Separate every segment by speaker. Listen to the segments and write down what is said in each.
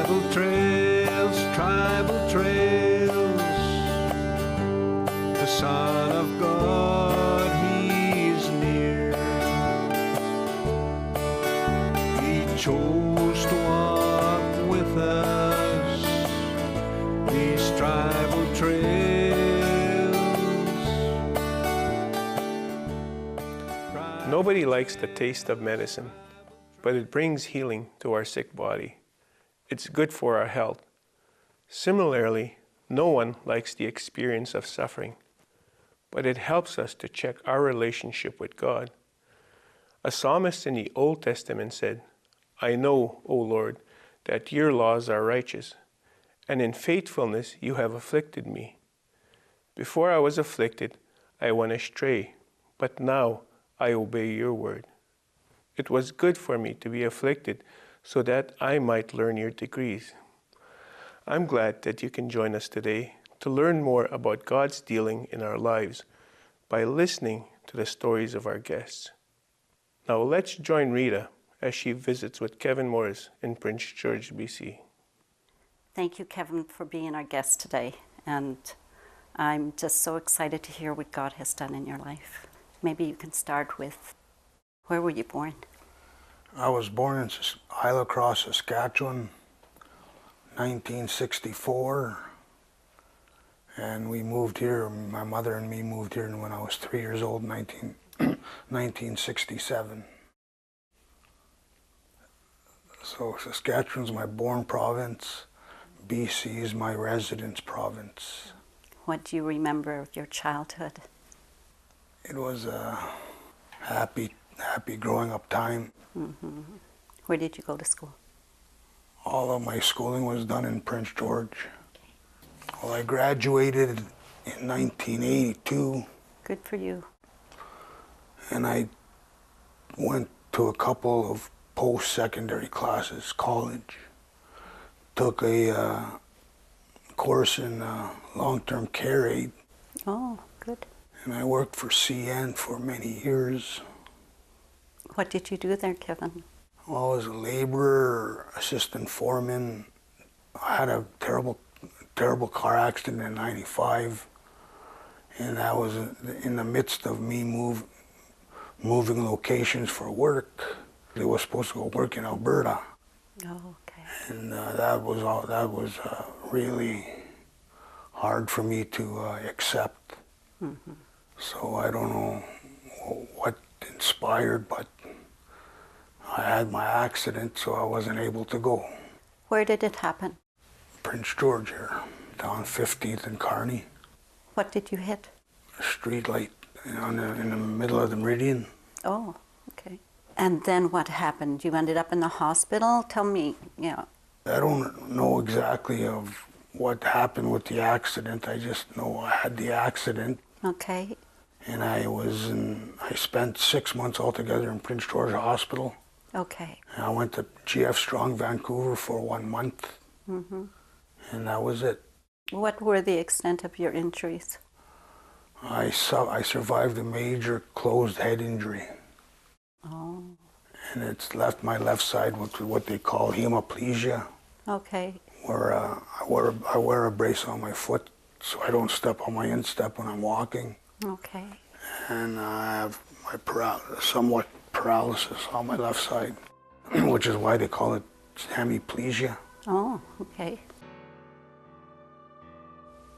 Speaker 1: tribal trails. The Son of God, He's near. He chose to walk with us these tribal trails.
Speaker 2: Nobody likes the taste of medicine, but it brings healing to our sick body. It's good for our health. Similarly, no one likes the experience of suffering, but it helps us to check our relationship with God. A psalmist in the Old Testament said, "I know, O Lord, that your laws are righteous, and in faithfulness you have afflicted me. Before I was afflicted, I went astray, but now I obey your word. It was good for me to be afflicted so that I might learn your decrees." I'm glad that you can join us today to learn more about God's dealing in our lives by listening to the stories of our guests. Now let's join Rita as she visits with Kevin Maurice in Prince George, BC.
Speaker 3: Thank you, Kevin, for being our guest today. And I'm just so excited to hear what God has done in your life. Maybe you can start with, where were you born?
Speaker 4: I was born in Isle Cross, Saskatchewan, 1964. And we moved here, my mother and me moved here when I was 3 years old, 1967. So Saskatchewan's my born province, BC is my residence province.
Speaker 3: What do you remember of your childhood?
Speaker 4: It was a happy growing up time.
Speaker 3: Mm-hmm. Where did you go to school?
Speaker 4: All of my schooling was done in Prince George. Well, I graduated in 1982.
Speaker 3: Good for you.
Speaker 4: And I went to a couple of post-secondary classes, college. Took a course in long-term care aid.
Speaker 3: Oh, good.
Speaker 4: And I worked for CN for many years.
Speaker 3: What did you do there, Kevin?
Speaker 4: Well, I was a laborer, assistant foreman. I had a terrible car accident in '95, and that was in the midst of me moving locations for work. I was supposed to go work in Alberta.
Speaker 3: Oh, okay.
Speaker 4: And that was really hard for me to accept.
Speaker 3: Mm-hmm.
Speaker 4: So I don't know what inspired, but I had my accident, so I wasn't able to go.
Speaker 3: Where did it happen?
Speaker 4: Prince George here, down 15th and Kearney.
Speaker 3: What did you hit?
Speaker 4: A street light in the middle of the meridian.
Speaker 3: Oh, okay. And then what happened? You ended up in the hospital? Tell me,
Speaker 4: I don't know exactly of what happened with the accident. I just know I had the accident.
Speaker 3: Okay.
Speaker 4: And I spent 6 months altogether in Prince George Hospital.
Speaker 3: Okay.
Speaker 4: And I went to GF Strong Vancouver for 1 month.
Speaker 3: Mm-hmm.
Speaker 4: And that was it.
Speaker 3: What were the extent of your injuries?
Speaker 4: I survived a major closed head injury.
Speaker 3: Oh.
Speaker 4: And it's left my left side with what they call hemiplegia.
Speaker 3: Okay.
Speaker 4: Where I wear a brace on my foot so I don't step on my instep when I'm walking.
Speaker 3: Okay.
Speaker 4: And I have my somewhat paralysis on my left side, which is why they call it hemiplegia.
Speaker 3: Oh, okay.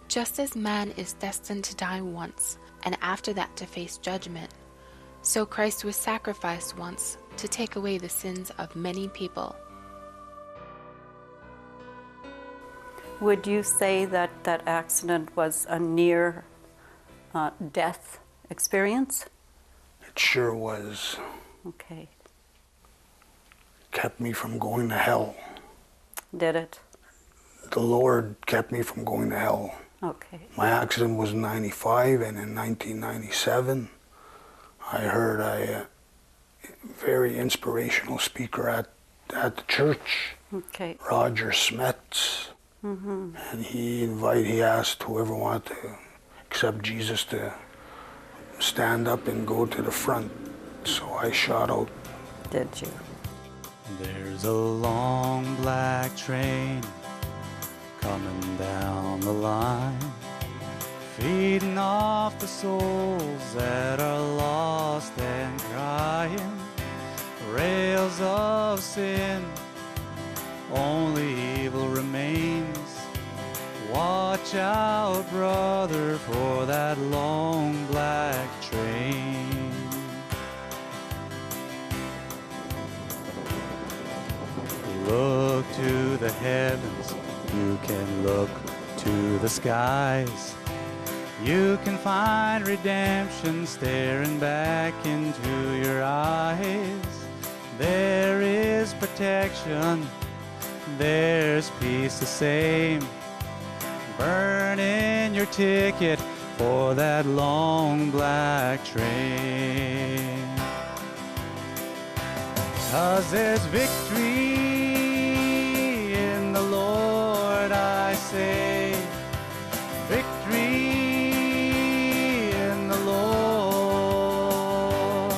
Speaker 5: Just as man is destined to die once, and after that to face judgment, so Christ was sacrificed once to take away the sins of many people.
Speaker 3: Would you say that that accident was a near death experience?
Speaker 4: It sure was.
Speaker 3: Okay.
Speaker 4: Kept me from going to hell.
Speaker 3: Did it?
Speaker 4: The Lord kept me from going to hell.
Speaker 3: Okay.
Speaker 4: My accident was in '95, and in 1997, I heard a very inspirational speaker at the church,
Speaker 3: Okay.
Speaker 4: Roger Smets,
Speaker 3: Mm-hmm.
Speaker 4: and he asked whoever wanted to accept Jesus to stand up and go to the front. So I shot out.
Speaker 3: Did you?
Speaker 1: There's a long black train coming down the line, feeding off the souls that are lost and crying. Rails of sin, only evil remains. Watch out, brother, for that long black train. Look to the heavens, you can look to the skies. You can find redemption staring back into your eyes. There is protection, there's peace the same. Burn in your ticket for that long black train. 'Cause there's victory in the Lord, I say. Victory in the Lord.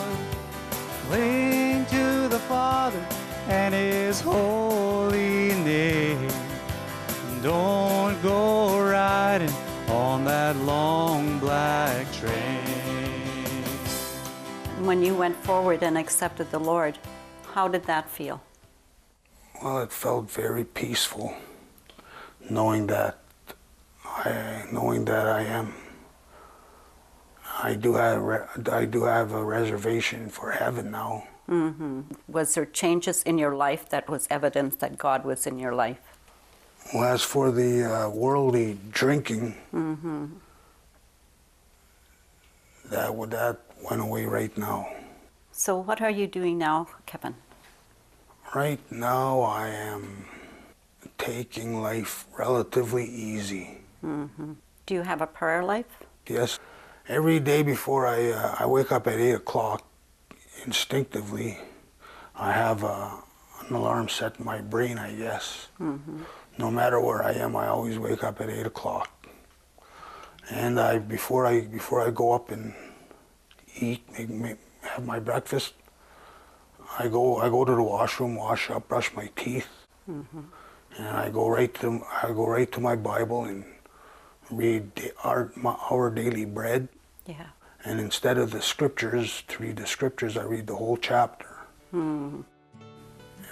Speaker 1: Cling to the Father and His holy name. Don't go riding on that long black train.
Speaker 3: When you went forward and accepted the Lord, how did that feel?
Speaker 4: Well, it felt very peaceful, knowing that I do have a reservation for heaven now.
Speaker 3: Mm-hmm. Was there changes in your life that was evidence that God was in your life?
Speaker 4: Well, as for the worldly drinking, that went away right now.
Speaker 3: So what are you doing now, Kevin?
Speaker 4: Right now, I am taking life relatively easy.
Speaker 3: Mm-hmm. Do you have a prayer life?
Speaker 4: Yes. Every day before I wake up at 8 o'clock, instinctively, I have an alarm set in my brain, I guess.
Speaker 3: Mm-hmm.
Speaker 4: No matter where I am, I always wake up at 8 o'clock. And before I go up and eat, have my breakfast, I go to the washroom, wash up, brush my teeth, and I go right to my Bible and read our daily bread.
Speaker 3: Yeah.
Speaker 4: And instead of to read the scriptures, I read the whole chapter.
Speaker 3: Mm.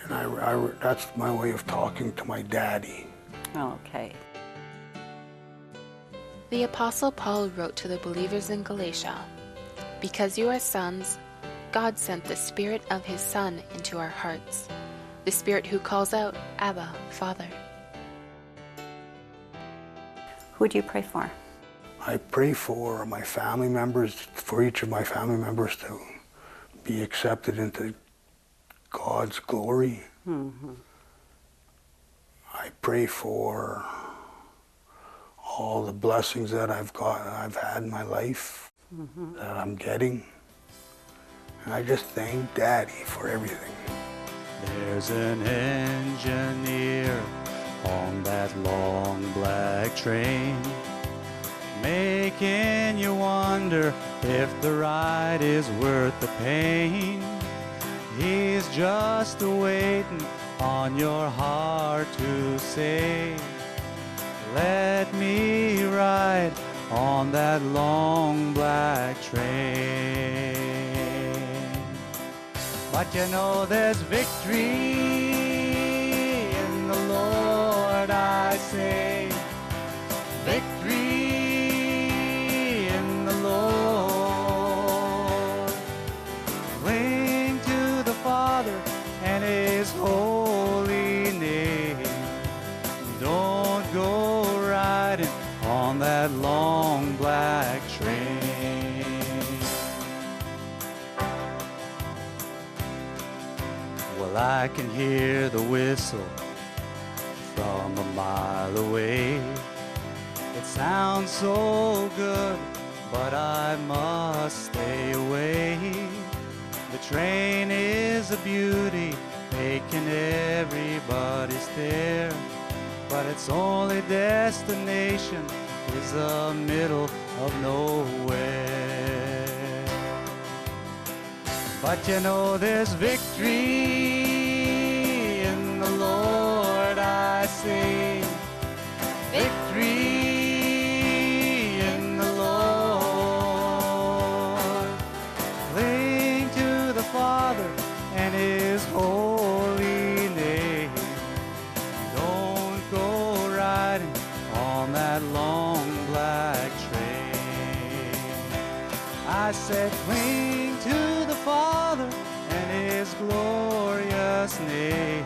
Speaker 4: And that's my way of talking to my daddy.
Speaker 3: Okay.
Speaker 5: The Apostle Paul wrote to the believers in Galatia, "Because you are sons, God sent the Spirit of His Son into our hearts, the Spirit who calls out, Abba, Father."
Speaker 3: Who do you pray for?
Speaker 4: I pray for my family members, for each of my family members to be accepted into God's glory.
Speaker 3: Mm-hmm.
Speaker 4: I pray for all the blessings that I've had in my life, that I'm getting. And I just thank Daddy for everything.
Speaker 1: There's an engineer on that long black train, making you wonder if the ride is worth the pain. He's just waiting on your heart to say, let me ride on that long black train. But you know there's victory in the Lord, I say. Victory in the Lord. Cling to the Father and His holy name. Don't go riding on that long black train. Well, I can hear the whistle from a mile away. It sounds so good, but I must stay away. The train is a beauty, making everybody stare, but its only destination is the middle of nowhere. But you know there's victory I said, cling to the Father and His glorious name.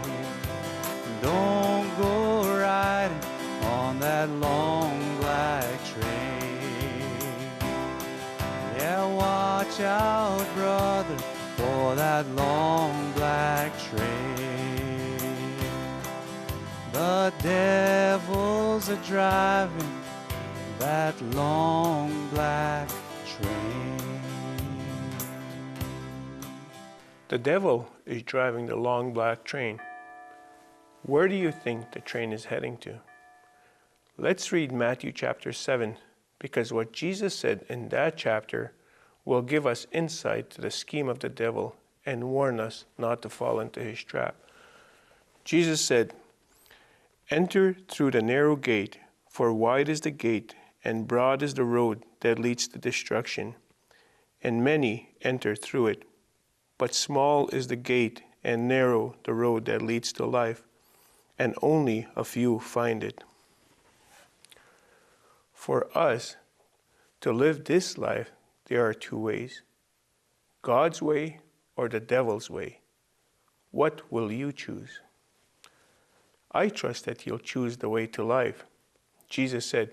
Speaker 1: Don't go riding on that long black train. Yeah, watch out, brother, for that long black train. The devil's a driving that long black train.
Speaker 2: The devil is driving the long black train. Where do you think the train is heading to? Let's read Matthew chapter 7, because what Jesus said in that chapter will give us insight to the scheme of the devil and warn us not to fall into his trap. Jesus said, "Enter through the narrow gate, for wide is the gate, and broad is the road that leads to destruction, and many enter through it. But small is the gate, and narrow the road that leads to life, and only a few find it." For us to live this life, there are two ways: God's way or the devil's way. What will you choose? I trust that you'll choose the way to life. Jesus said,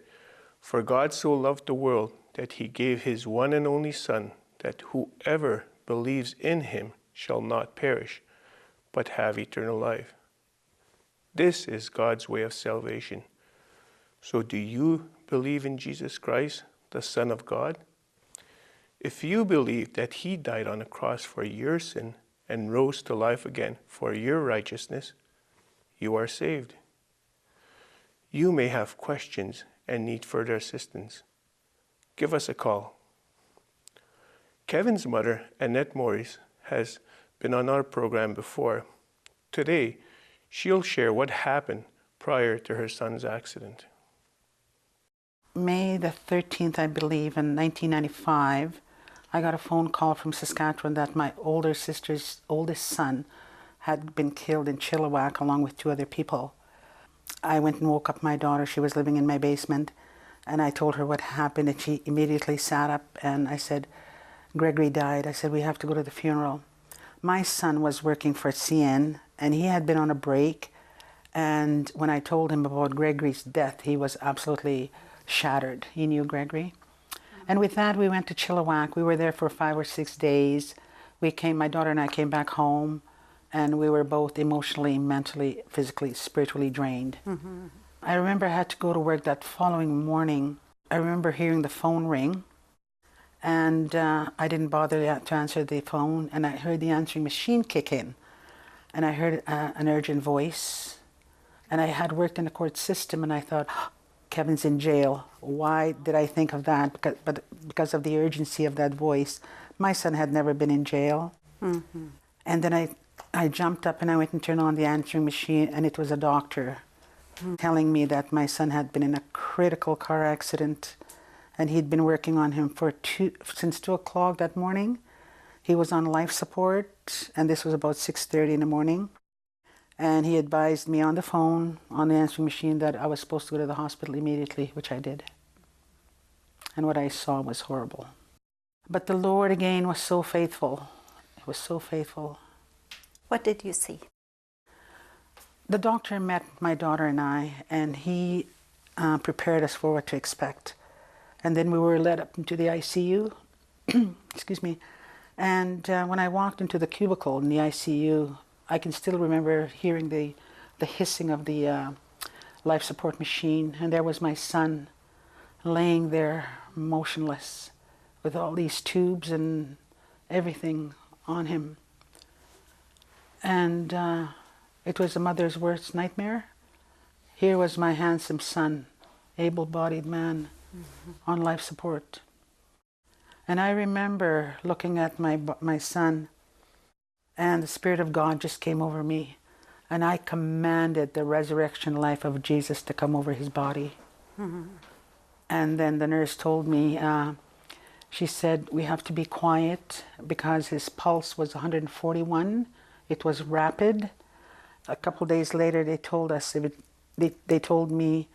Speaker 2: "For God so loved the world that He gave His one and only Son, that whoever believes in Him shall not perish, but have eternal life." This is God's way of salvation. So do you believe in Jesus Christ, the Son of God? If you believe that He died on the cross for your sin and rose to life again for your righteousness, you are saved. You may have questions and need further assistance. Give us a call. Kevin's mother, Annette Maurice, has been on our program before. Today, she'll share what happened prior to her son's accident.
Speaker 6: May the 13th, I believe, in 1995, I got a phone call from Saskatchewan that my older sister's oldest son had been killed in Chilliwack along with 2 other people. I went and woke up my daughter. She was living in my basement, and I told her what happened, and she immediately sat up, and I said, "Gregory died." I said, "We have to go to the funeral." My son was working for CN, and he had been on a break, and when I told him about Gregory's death, he was absolutely shattered. He knew Gregory. And with that, we went to Chilliwack. We were there for 5 or 6 days. My daughter and I came back home, and we were both emotionally, mentally, physically, spiritually drained. Mm-hmm. I remember I had to go to work that following morning. I remember hearing the phone ring, and I didn't bother to answer the phone, and I heard the answering machine kick in, and I heard an urgent voice, and I had worked in the court system, and I thought, Kevin's in jail. Why did I think of that? Because of the urgency of that voice. My son had never been in jail. Mm-hmm. And then I jumped up and I went and turned on the answering machine, and it was a doctor telling me that my son had been in a critical car accident, and he'd been working on him since 2 o'clock that morning. He was on life support, and this was about 6:30 in the morning. And he advised me on the phone, on the answering machine, that I was supposed to go to the hospital immediately, which I did. And what I saw was horrible. But the Lord, again, was so faithful. He was so faithful.
Speaker 3: What did you see?
Speaker 6: The doctor met my daughter and I, and he prepared us for what to expect. And then we were led up into the ICU. Excuse me. And when I walked into the cubicle in the ICU, I can still remember hearing the hissing of the life support machine, and there was my son laying there motionless with all these tubes and everything on him. And it was a mother's worst nightmare. Here was my handsome son, able-bodied man, on life support. And I remember looking at my son, and the Spirit of God just came over me, and I commanded the resurrection life of Jesus to come over his body. Mm-hmm. And then the nurse told me, she said, we have to be quiet because his pulse was 141. It was rapid. A couple days later, they told us, they told me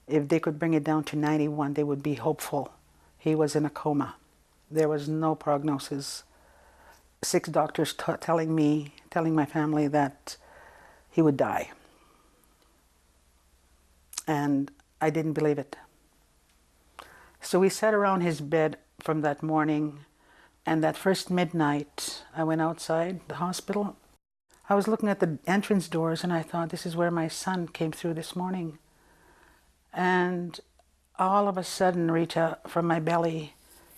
Speaker 6: if they could bring it down to 91, they would be hopeful. He was in a coma. There was no prognosis. 6 doctors telling my family that he would die. And I didn't believe it. So we sat around his bed from that morning, and that first midnight, I went outside the hospital. I was looking at the entrance doors, and I thought, this is where my son came through this morning. And all of a sudden, Rita, from my belly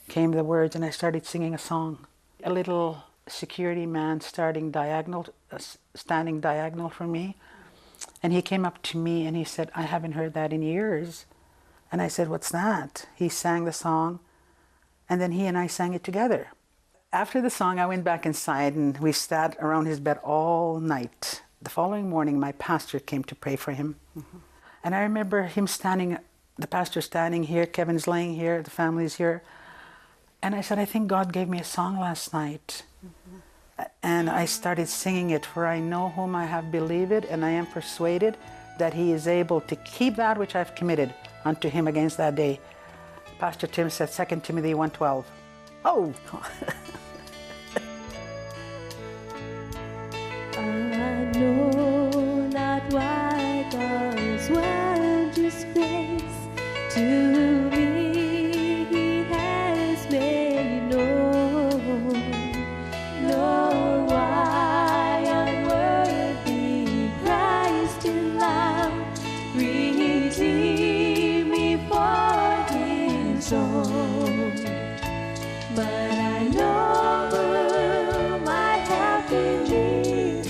Speaker 6: came the words, and I started singing a song. A little security man standing diagonal from me, and he came up to me and he said, I haven't heard that in years. And I said, what's that? He sang the song, and then he and I sang it together. After the song, I went back inside and we sat around his bed all night. The following morning, my pastor came to pray for him. Mm-hmm. And I remember him standing, the pastor standing here, Kevin's laying here, the family's here. And I said, I think God gave me a song last night. Mm-hmm. And I started singing it, for I know whom I have believed, and I am persuaded that he is able to keep that which I've committed unto him against that day. Pastor Tim said 2 Timothy 1:12. Oh!
Speaker 7: I know not why God's wondrous grace to me he has made known, nor why unworthy Christ in love redeemed me for his own. But I know whom I have believed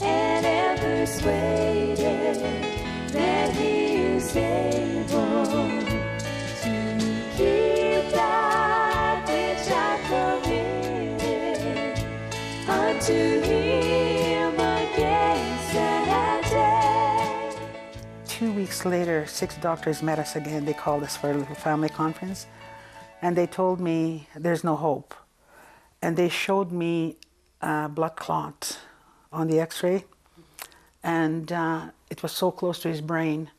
Speaker 7: and am persuaded that he is able to keep that which I committed unto him against that day.
Speaker 6: 2 weeks later, 6 doctors met us again. They called us for a little family conference. And they told me there's no hope. And they showed me a blood clot on the x-ray. And it was so close to his brain.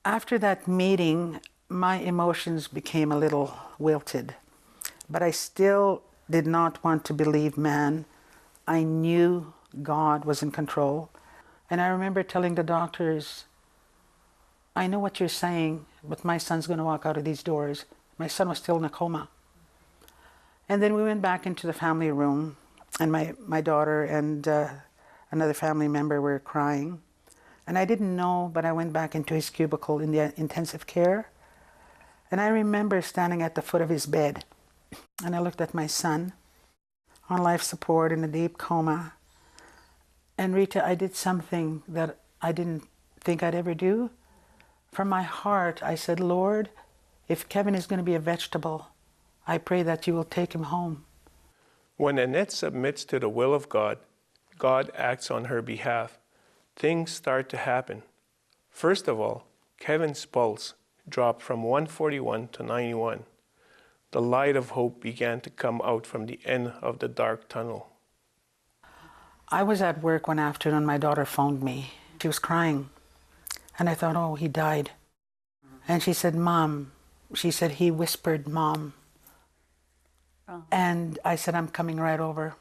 Speaker 6: After that meeting, my emotions became a little wilted. But I still did not want to believe man. I knew God was in control. And I remember telling the doctors, I know what you're saying, but my son's going to walk out of these doors. My son was still in a coma. And then we went back into the family room, and my daughter and another family member were crying. And I didn't know, but I went back into his cubicle in the intensive care. And I remember standing at the foot of his bed, and I looked at my son on life support in a deep coma. And Rita, I did something that I didn't think I'd ever do. From my heart, I said, Lord, if Kevin is going to be a vegetable, I pray that you will take him home.
Speaker 2: When Annette submits to the will of God, God acts on her behalf. Things start to happen. First of all, Kevin's pulse dropped from 141 to 91. The light of hope began to come out from the end of the dark tunnel.
Speaker 6: I was at work one afternoon. My daughter phoned me. She was crying. And I thought, oh, he died. And she said, Mom, she said, he whispered, Mom. Oh. And I said, I'm coming right over.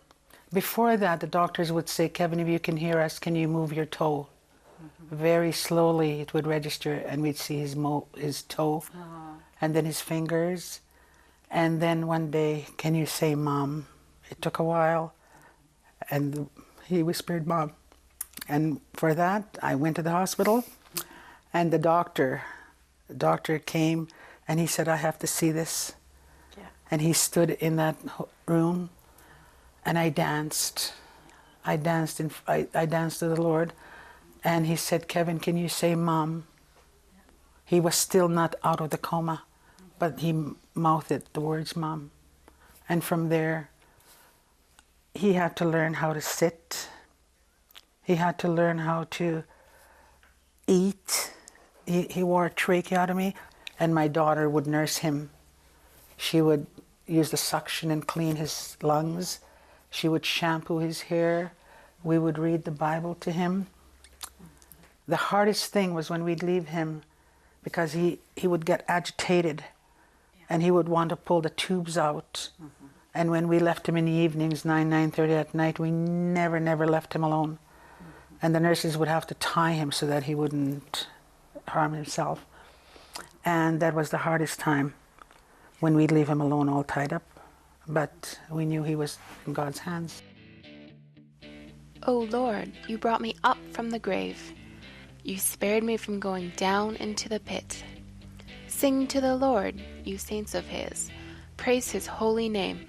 Speaker 6: Before that, the doctors would say, Kevin, if you can hear us, can you move your toe? Mm-hmm. Very slowly it would register, and we'd see his toe, and then his fingers. And then one day, can you say, Mom? It took a while, and he whispered, Mom. And for that, I went to the hospital, and the doctor came, and he said, I have to see this. Yeah. And he stood in that room, and I danced. I danced to the Lord, and he said, Kevin, can you say, Mom? Yeah. He was still not out of the coma, but he mouthed the words, Mom. And from there, he had to learn how to sit. He had to learn how to eat. He wore a tracheotomy, and my daughter would nurse him. She would use the suction and clean his lungs. She would shampoo his hair. We would read the Bible to him. The hardest thing was when we'd leave him, because he would get agitated. and he would want to pull the tubes out. And when we left him in the evenings, 9:30 at night, we never left him alone. And the nurses would have to tie him so that he wouldn't harm himself. And that was the hardest time, when we'd leave him alone all tied up. But we knew he was in God's hands.
Speaker 5: O Lord, you brought me up from the grave. You spared me from going down into the pit. Sing to the Lord, you saints of his. Praise his holy name.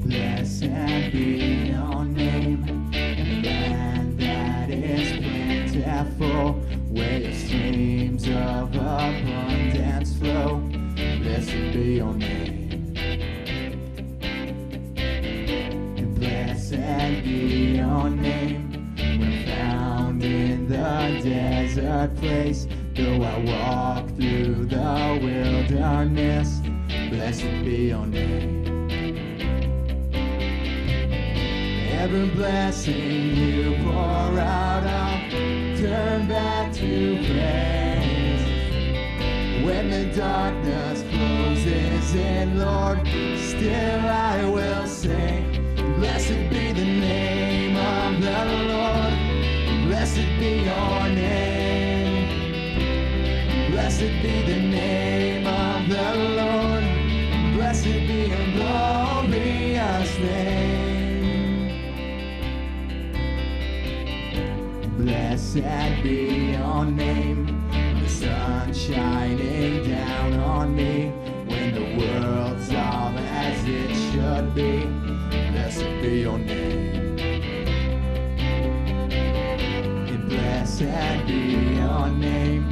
Speaker 1: Blessed be your name, in the land that is plentiful, where your streams of abundance flow. Blessed be your name. And blessed be your name, when found in the desert place. Though I walk through the wilderness, blessed be your name. Every blessing you pour out, I'll turn back to praise. When the darkness closes in, Lord, still I will sing. Blessed be the name of the Lord. Blessed be your name. Blessed be the name of the Lord. Blessed be your glorious name. Blessed be your name, the sun shining down on me, when the world's all as it should be. Blessed be your name. And blessed be your name,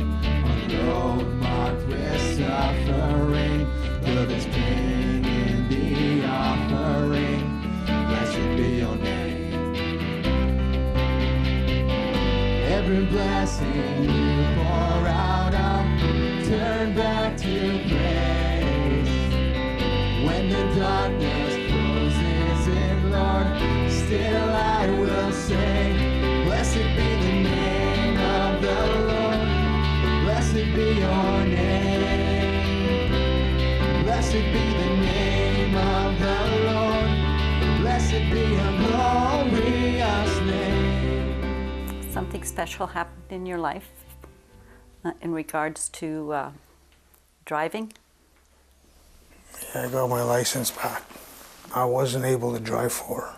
Speaker 1: on the road marked with suffering, though there's pain in the offering. Blessed be your name. Every blessing you pour out, I'll turn back to praise. When the darkness closes in, Lord, still I will sing. Blessed be the name of the Lord. Blessed be your name. Blessed be the name of the Lord. Blessed be your glorious name.
Speaker 3: Something special happened in your life in regards to driving?
Speaker 4: Yeah, I got my license back. I wasn't able to drive for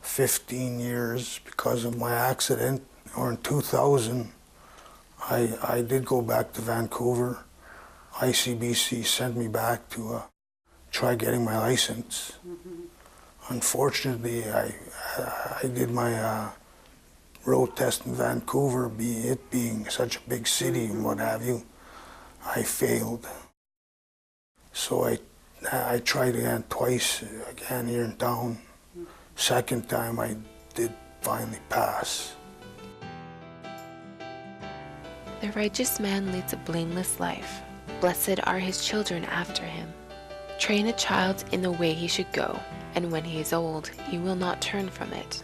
Speaker 4: 15 years because of my accident. Or in 2000, I did go back to Vancouver. ICBC sent me back to try getting my license. Unfortunately, I did my road test in Vancouver, it being such a big city and what have you. I failed. So I tried again twice, again here in town. Second time I did finally pass.
Speaker 5: The righteous man leads a blameless life. Blessed are his children after him. Train a child in the way he should go, and when he is old, he will not turn from it.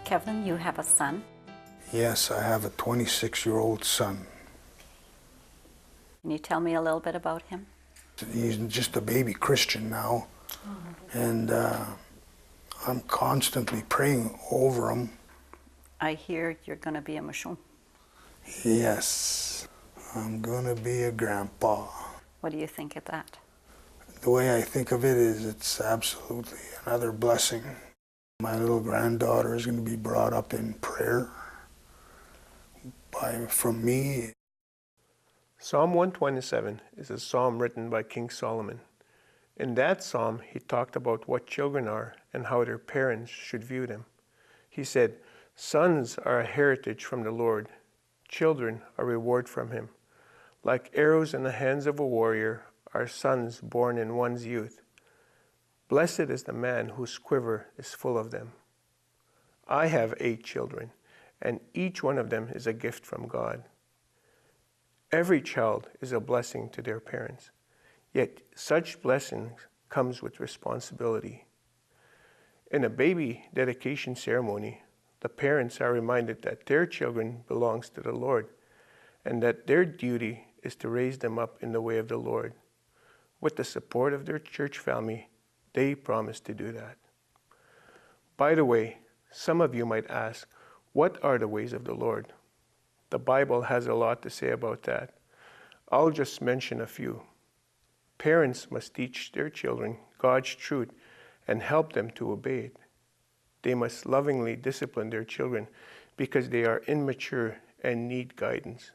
Speaker 3: Kevin, you have a son.
Speaker 4: Yes, I have a 26-year-old son.
Speaker 3: Can you tell me a little bit about him?
Speaker 4: He's just a baby Christian now, and I'm constantly praying over him.
Speaker 3: I hear you're going to be a mashon.
Speaker 4: Yes, I'm going to be a grandpa.
Speaker 3: What do you think of that?
Speaker 4: The way I think of it is it's absolutely another blessing. My little granddaughter is going to be brought up in prayer from me.
Speaker 2: Psalm 127 is a psalm written by King Solomon. In that psalm, he talked about what children are and how their parents should view them. He said, "Sons are a heritage from the Lord. Children are reward from him. Like arrows in the hands of a warrior are sons born in one's youth. Blessed is the man whose quiver is full of them. I have 8 children, and each one of them is a gift from God. Every child is a blessing to their parents, yet such blessings comes with responsibility. In a baby dedication ceremony, the parents are reminded that their children belongs to the Lord. and that their duty is to raise them up in the way of the Lord. With the support of their church family, they promise to do that. By the way, some of you might ask, what are the ways of the Lord? The Bible has a lot to say about that. I'll just mention a few. Parents must teach their children God's truth and help them to obey it. They must lovingly discipline their children because they are immature and need guidance.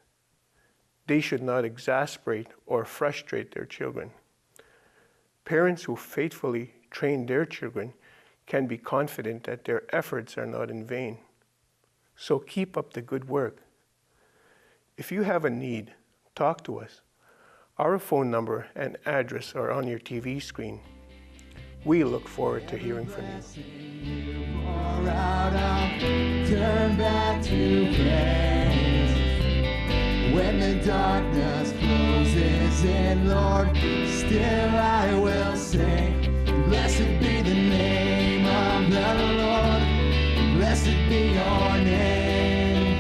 Speaker 2: They should not exasperate or frustrate their children. Parents who faithfully train their children can be confident that their efforts are not in vain. So keep up the good work. If you have a need, talk to us. Our phone number and address are on your TV screen. We look forward to hearing from you.
Speaker 1: Turn back to praise. When the darkness closes in, Lord, still I will sing. Blessed be the name of the Lord. Blessed be your name.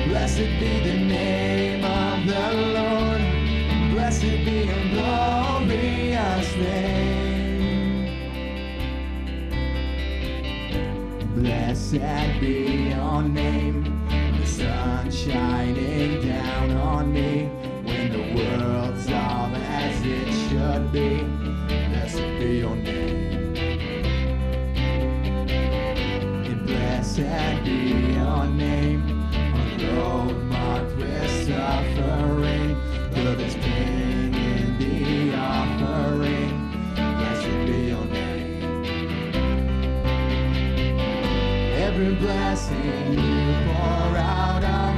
Speaker 1: Blessed be the name of the Lord. Blessed be your glorious name. Blessed be your name. The sun shining down on me when the world's all as it should be. Blessed be your name. And blessed be your name. On the road marked with suffering, though there's pain in the offering. Blessed be your name. Every blessing you pour out, I'll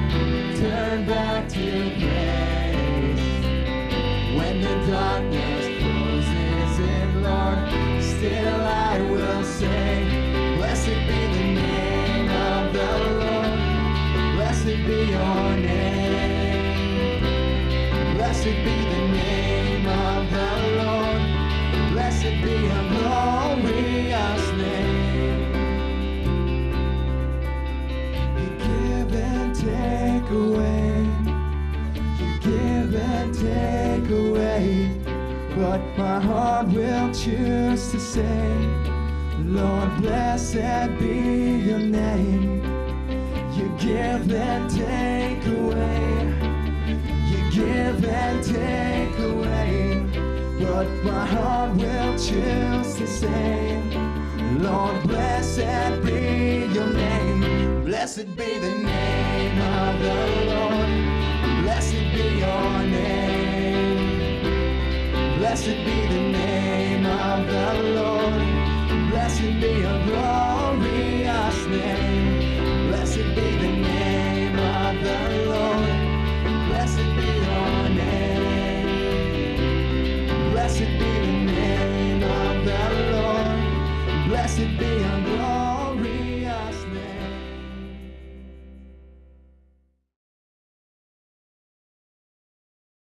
Speaker 1: turn back to praise. When the darkness closes in, Lord, still I will sing. Blessed be the name of the Lord. Blessed be your name. Blessed be the name of the Lord. Blessed be your glorious name. Take away, you give and take away, but my heart will choose to say, Lord, blessed be your name. You give and take away, you give and take away, but my heart will choose to say, Lord, blessed be your name. Blessed be the name of the Lord. Blessed be your name. Blessed be the name of the Lord. Blessed be your glorious name. Blessed be the name of the